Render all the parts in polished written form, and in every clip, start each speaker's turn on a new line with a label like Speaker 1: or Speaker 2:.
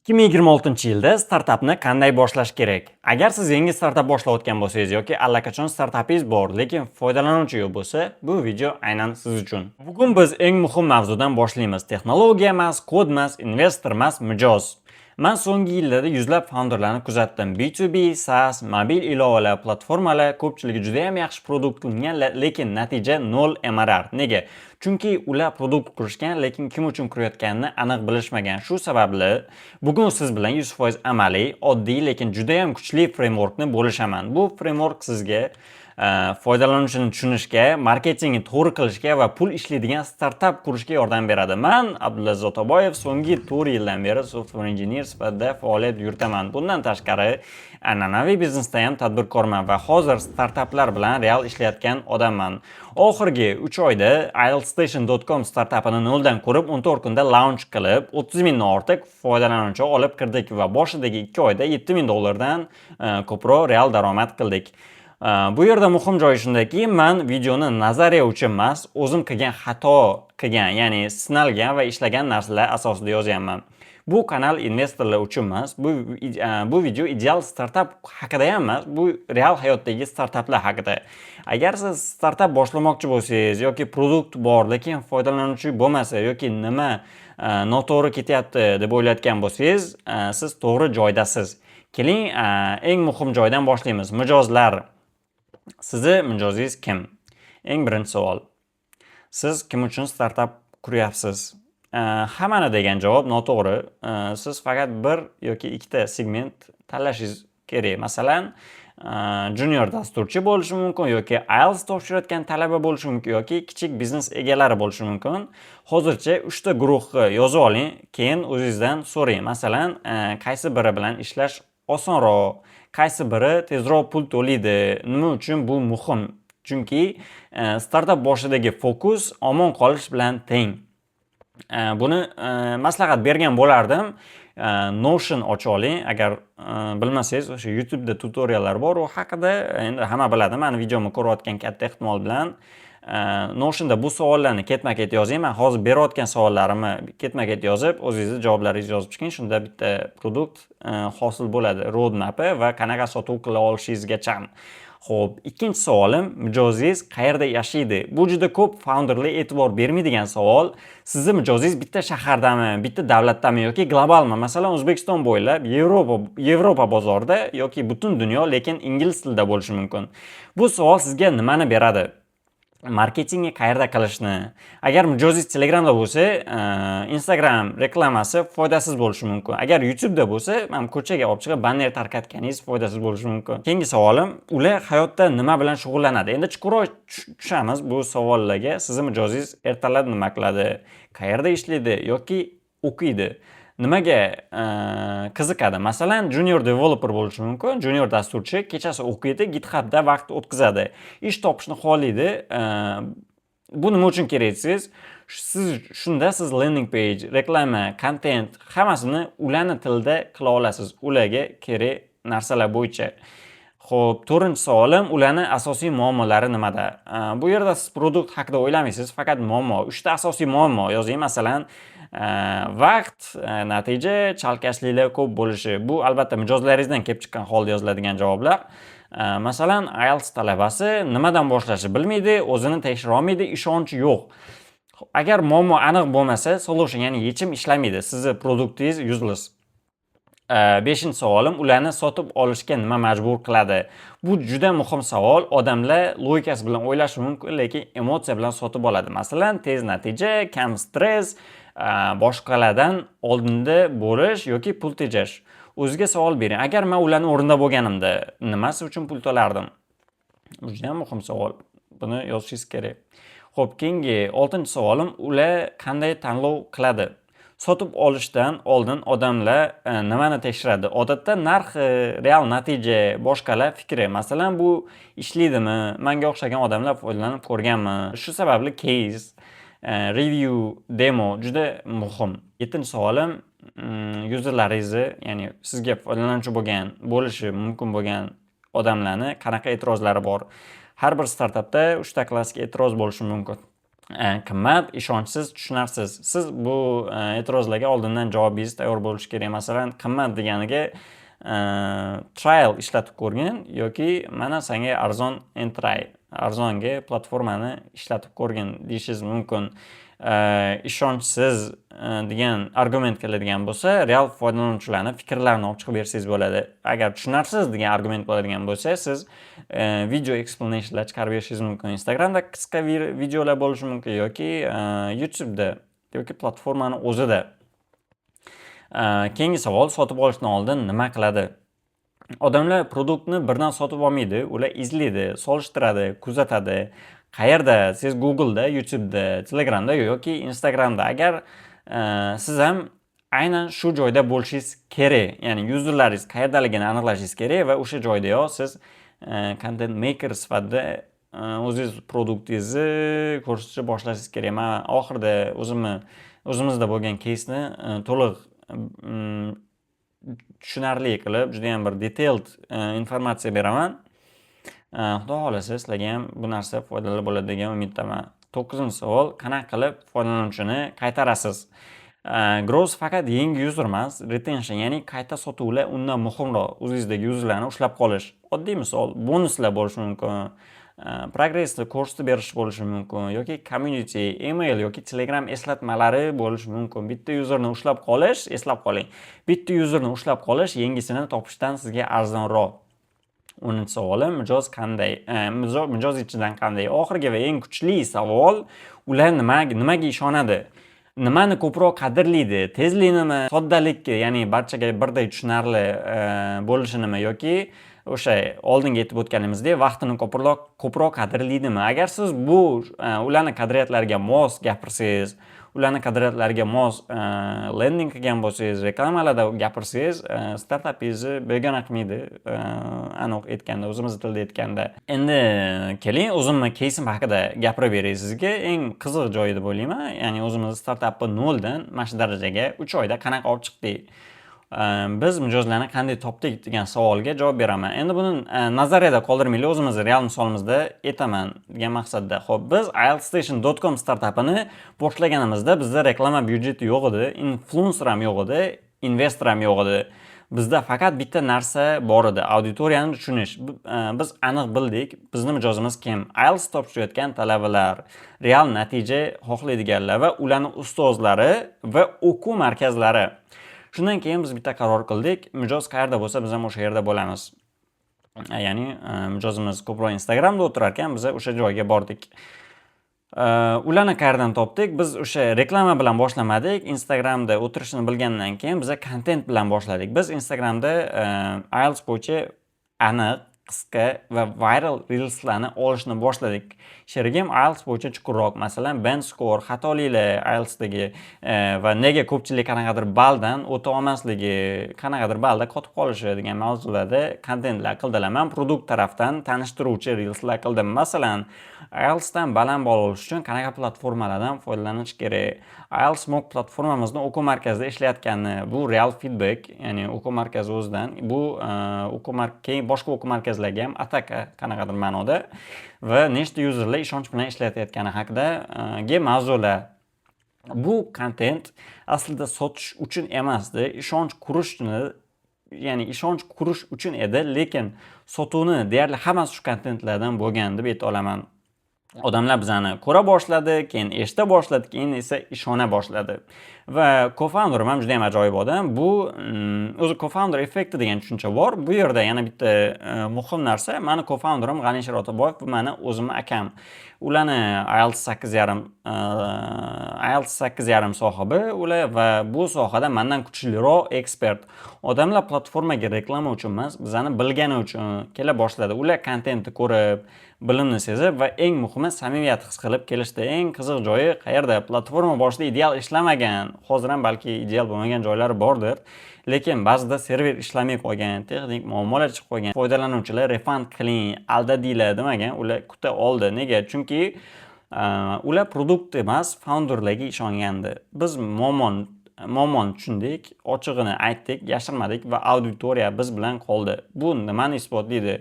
Speaker 1: 2026-yilda startapni qanday boshlash kerak? Agar siz yangi startap boshlayotgan bo'lsangiz yoki allaqachon startapingiz bor, lekin foydalanuvchi yo'q bo'lsa, bu video aynan siz uchun. Bugun biz eng muhim mavzudan boshlaymiz. Texnologiya emas, kod emas, investor emas, mijoz. Men so'nggi yillarda yuzlab founderlarni kuzatdim. B2B, SaaS, mobil ilovalar, platformalar ko'pchiligi juda ham yaxshi produkt qilingan, lekin natija 0 MRR. Nega? Chunki ular produkt qurishgan, lekin kim uchun qurayotganini aniq bilishmagan. Shu sababli bugun siz bilan 100% amaliy, oddiy, lekin juda ham kuchli frameworkni bo'lishaman. Bu framework sizga foydalanuvchini tushunishga, marketingni to'g'ri qilishga va pul ishlaydigan startap qurishga yordam beradi. Men Abdulaziz Otaboyev so'nggi 4 yildan beri software engineer sifatida faoliyat yuritaman. Bundan tashqari, an'anaviy biznesda ham tadbirkorman va hozir startaplar bilan real ishlayotgan odamman. Oxirgi 3 oyda IELTStation.com startapini noldan qurib, 14 kunda launch qilib, 30 mingdan ortiq foydalanuvchi olib kirdik va boshidagi 2 oyda $7,000 ko'proq real daromad qildik. Bu yerda muhim joyi shundaki, men videoni nazariya uchun emas, o'zim qilgan xato qilgan, ya'ni sinalgan va ishlagan narsalar asosida yozyapman. Bu kanal investorlar uchun emas, bu video ideal startap haqida emas, bu real hayotdagi startaplar haqida. Agar siz startap boshlamoqchi bo'lsangiz yoki produkt bor, lekin foydalanuvchi bo'lmasa yoki nima noto'g'ri ketyapti deb o'ylayotgan bo'lsangiz, siz to'g'ri joydasiz. Keling, eng muhim joydan boshlaymiz. Mijozlar. Sizni mijozingiz kim? Eng birinchi savol. Siz kim uchun startap quryapsiz? Hammani degan javob noto'g'ri. Siz faqat bir yoki ikkita segment tanlashingiz kerak. Masalan, junior dasturchi bo'lishi mumkin yoki IELTS topshirayotgan talaba bo'lishi mumkin yoki kichik biznes egalari bo'lishi mumkin. Hozircha 3 ta guruhga yozib oling, keyin o'zingizdan so'rang. Masalan, qaysi biri bilan ishlash osonroq, qaysi biri tezroq pul to'laydi, nima uchun bu muhim? Chunki startap boshidagi fokus omon qolish bilan teng. Buni maslahat bergan bo'lardim. Notion ochib oling. Agar bilmasangiz, o'sha YouTube'da tutoriallar bor, u haqida endi hamma biladi. Meni videomni ko'rayotgan katta ehtimol bilan Notionda bu savollarni ketma-ket yozing. Men hozir berayotgan savollarimni ketma-ket yozib, o'zingizni javoblaringizni yozib chiqing. Shunda bitta produkt hosil bo'ladi, roadmap va qanaqa sotuv qila olishingizgacha. Xo'p, ikkinchi savolim, mijozingiz qayerda yashaydi? Bu juda ko'p founderlar e'tibor bermaydigan savol. Sizni mijozingiz bitta shahardami, bitta davlatdami yoki globalmi? Masalan, O'zbekiston bo'ylab, Yevropa bozorida yoki butun dunyo, lekin ingliz tilida bo'lishi mumkin. Bu savol sizga nimani beradi? Marketingni qayerda qilishni. Agar mijozingiz Telegramda bo'lsa, Instagram reklamasi foydasiz bo'lishi mumkin. Agar YouTube'da bo'lsa, men ko'chaga olib chiqib banner tarqatganingiz foydasiz bo'lishi mumkin. Keyingi savolim, ular hayotda nima bilan shug'ullanadi? Endi chuqurroq tushamiz bu savollarga. Sizni mijozingiz ertalab nima qiladi? Qayerda ishlaydi yoki o'qiydi? Nimaga qiziqadi? Masalan, junior developer bo'lishi mumkin. Junior dasturchi kechasi o'qiydi, GitHubda vaqt o'tkazadi. Ish topishni xohlaydi. Bu nima uchun kerak desiz? Siz landing page, reklama, content hammasini ularning tilida qila olasiz. Ularga kerak narsalar bo'yicha. Xo'p, to'rtinchi savolim, ularning asosiy muammolari nimada? Bu yerda siz produkt haqida o'ylamaysiz, faqat muammo. 3 ta asosiy muammo yozing. Masalan, vaqt, natija, chalkashliklar ko'p bo'lishi. Bu albatta mijozlaringizdan kelib chiqqan holda yoziladigan javoblar. Masalan, IELTS talabasi nimadan boshlashni bilmaydi, o'zini tekshira olmaydi, ishonchi yo'q. Agar muammo aniq bo'lmasa, solution, ya'ni yechim ishlamaydi. Sizni produktingiz useless. 5-savolim, ularni sotib olishga nima majbur qiladi? Bu juda muhim savol. Odamlar logikasi bilan o'ylashi mumkin, lekin emotsiya bilan sotib oladi. Masalan, tez natija, kam stress, boshqalardan oldinda bo'lish yoki pul tejash. O'zingizga savol bering. Agar men ularning o'rnida bo'lganimda, nimasi uchun pul to'lardim? Bu juda muhim savol. Buni yozishingiz kerak. Xo'p, keyingi 6-savolim, ular qanday tanlov qiladi? Sotib olishdan oldin odamlar nimani tekshiradi? Odatda narx, real natija, boshqalar fikri. Masalan, bu ishlaydimi? Menga o'xshagan odamlar foydalanib ko'rganmi? Shu sababli case, review, demo juda muhim. 7-savolim, userlaringizni, ya'ni sizga foydalanuvchi bo'lishi mumkin bo'lgan odamlarni qanaqa e'tirozlari bor? Har bir startapda 3 ta klassik e'tiroz bo'lishi mumkin. qimmat, ishonchsiz, tushunarsiz. Siz bu e'tirozlarga oldindan javobingiz tayyor bo'lishi kerak. Masalan, qimmat deganiga trial ishlatib ko'rgin yoki mana senga arzon entry, arzonga platformani ishlatib ko'rgin deyishingiz mumkin. Ishonchsiz degan argument keladigan bo'lsa, real foydalanuvchilarni fikrlarini olib chiqib bersangiz bo'ladi. Agar tushunarsiz degan argument bo'ladigan bo'lsa, siz video explanationlar chiqarib berishingiz mumkin. Instagramda qisqa videolar bo'lishi mumkin yoki YouTube'da yoki platformani o'zida. Keyingi savol, sotib olishdan oldin nima qiladi? Odamlar produktni birdan sotib olmaydi, ular izlaydi, solishtiradi, kuzatadi. Qayerda? Siz Google'da, YouTube'da, Telegram'da yoki Instagram'da. Agar siz ham aynan shu joyda bo'lishingiz kerak, ya'ni yuzerlaringiz qayerdaligini aniqlashingiz kerak va o'sha joydayoq siz content maker sifatida o'zingiz produktingizni ko'rsatishni boshlashingiz kerak. Men oxirida o'zimizda bo'lgan keysni to'liq tushunarli qilib, juda ham bir detailed informatsiya beraman. Xudo xolasa sizlarga ham bu narsa foydali bo'ladi degan umiddaman. 9-savol, qanaqa qilib foydalanuvchini qaytarasiz? Growth faqat yangi user emas, retention, ya'ni qayta sotuvlar undan muhimroq. O'zingizdagi userlarni ushlab qolish. Oddiy misol, bonuslar bo'lishi mumkin. Progressni kursni berish bo'lishi mumkin yoki community, email yoki Telegram eslatmalari bo'lishi mumkin. Bitta userni ushlab qolish, eslab qoling. Bitta userni ushlab qolish yangisini topishdan sizga arzonroq. 10-savolim, mijoz qanday? Mijoz ichidan qanday? Oxirgi va eng kuchli savol, ular nimaga ishonadi? Nimani ko'proq qadrlaydi? Tezliknimi, soddalikki, ya'ni barchaga birdek tushunarli bo'lishinimi yoki o'sha oldinga aytib o'tganimizdek vaqtini ko'proq qadrlaydimi? Agar siz bu ularning qadriyatlariga mos gapirsangiz, ularning qadriyatlariga mos landing qilgan bo'lsangiz, reklamalarda gapirsangiz, startapingizni begona qilmaydi. Aniq aytganda, o'zimiz tilda aytganda. Endi keling, o'zimni keysim haqida gapirib beray sizga. Eng qiziq joyi deb o'ylayman. Ya'ni o'zimiz startapni 0 dan mana shu darajaga 3 oyda qanaqa olib chiqdik? Biz mijozlarni qanday topdik degan savolga javob beraman. Endi buni nazariyada qoldirmaylik, o'zimiz real misolimizda aytaman degan maqsadda. Xo'p, biz IELTStation.com startapini boshlaganimizda bizda reklama byudjeti yo'q edi, influencer ham yo'q edi, investor ham yo'q edi. Bizda faqat bitta narsa bor edi, auditoriyani tushunish. Biz aniq bildik, bizning mijozimiz kim? IELTS topshirayotgan talabalar, real natija xohlaydiganlar va ularning ustozlari va o'quv markazlari. Shundan keyin biz bitta qaror qildik, mijoz qayerda bo'lsa, biz ham o'sha yerda bo'lamiz. Ya'ni mijozimiz ko'proq Instagramda o'tirar ekan, biz o'sha joyga bordik. Ularni qayerdan topdik? Biz o'sha reklama bilan boshlamadik. Instagramda o'tirishni bilgandan keyin biz content bilan boshladik. Biz Instagramda IELTS bo'yicha aniq, qisqa va viral reelslarni olishni boshladik. Sherigim IELTS bo'yicha chuqurroq, masalan, band score, xatoliklar IELTSdagi va nega ko'pchilik qanaqadir balldan o'ta olmasligi, qanaqadir ballda qotib qolishi degan mavzularda kontentlar qildilar. Men produkt tarafdan tanishtiruvchi reelslar qildim. Masalan, IELTSdan baland ball olish uchun qanaqa platformalardan foydalanish kerak? IELTS MOOC platformamizning o'quv markazida ishlayotgani, bu real feedback, ya'ni o'quv markazi o'zidan, bu keyin boshqa o'quv markazlarga ham ataka qanaqadir ma'noda va nechta yuzerlar ishonch bilan ishlayotgani haqidagi mavzular. Bu kontent aslida sotish uchun emasdi, ishonch qurish uchun edi, lekin sotuvni deyarli hammasi shu kontentlardan bo'lgan deb ayta olaman. Odamlar bizani ko'ra boshladi, keyin eshita boshladi, keyin esa ishona boshladi. Va co-founderim ham juda ham ajoyib odam. Bu o'zi co-founder effekti degan tushuncha bor. Bu yerda yana bitta muhim narsa, meni co-founderim G'anishir Otaboyev va meni o'zimni akam. Ularni IELTS 8.5 sohibi ular va bu sohada mendan kuchliroq ekspert. Odamlar platformaga reklama uchun emas, bizani bilgani uchun kela boshladi. Ular kontentni ko'rib, bilimni sezib va eng muhimi samimiyat his qilib kelishdi. Eng qiziq joyi qayerda? Platforma boshida ideal ishlamagan, hozir ham balki ideal bo'lmagan joylari bordir, lekin ba'zida server ishlamay qolgan, texnik muammolar chiqib qolgan. Foydalanuvchilar refund qiling, aldadinglar demagan, ular kuta oldi. Nega? Chunki ular produkt emas, founderlarga ishongandi. Biz muammoni tushundik, ochig'ini aytdik, yashirmadik va auditoriya biz bilan qoldi. Bu nimani isbotlaydi?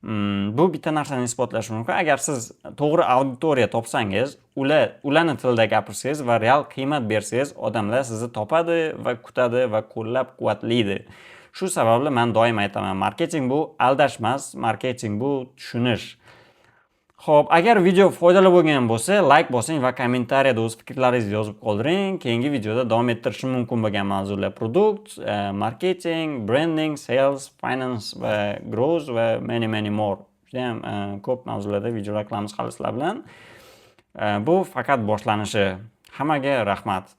Speaker 1: Bu bitta narsani isbotlashi mumkin. Agar siz to'g'ri auditoriya topsangiz, ularni tilida gapirsangiz va real qiymat bersangiz, odamlar sizni topadi va kutadi va qo'llab-quvvatlaydi. Shu sababli men doim aytaman, marketing bu aldash emas, marketing bu tushunish. Xo'p, agar video foydali bo'lgan bo'lsa, like bosing va kommentariyada o'z fikrlaringizni yozib qoldiring. Keyingi videoda davom ettirishim mumkin bo'lgan mavzular produkt, marketing, branding, sales, finance va growth va many more. Juda ham ko'p mavzularda videolar qilamiz hali sizlar bilan. Bu faqat boshlanishi. Hammaga rahmat.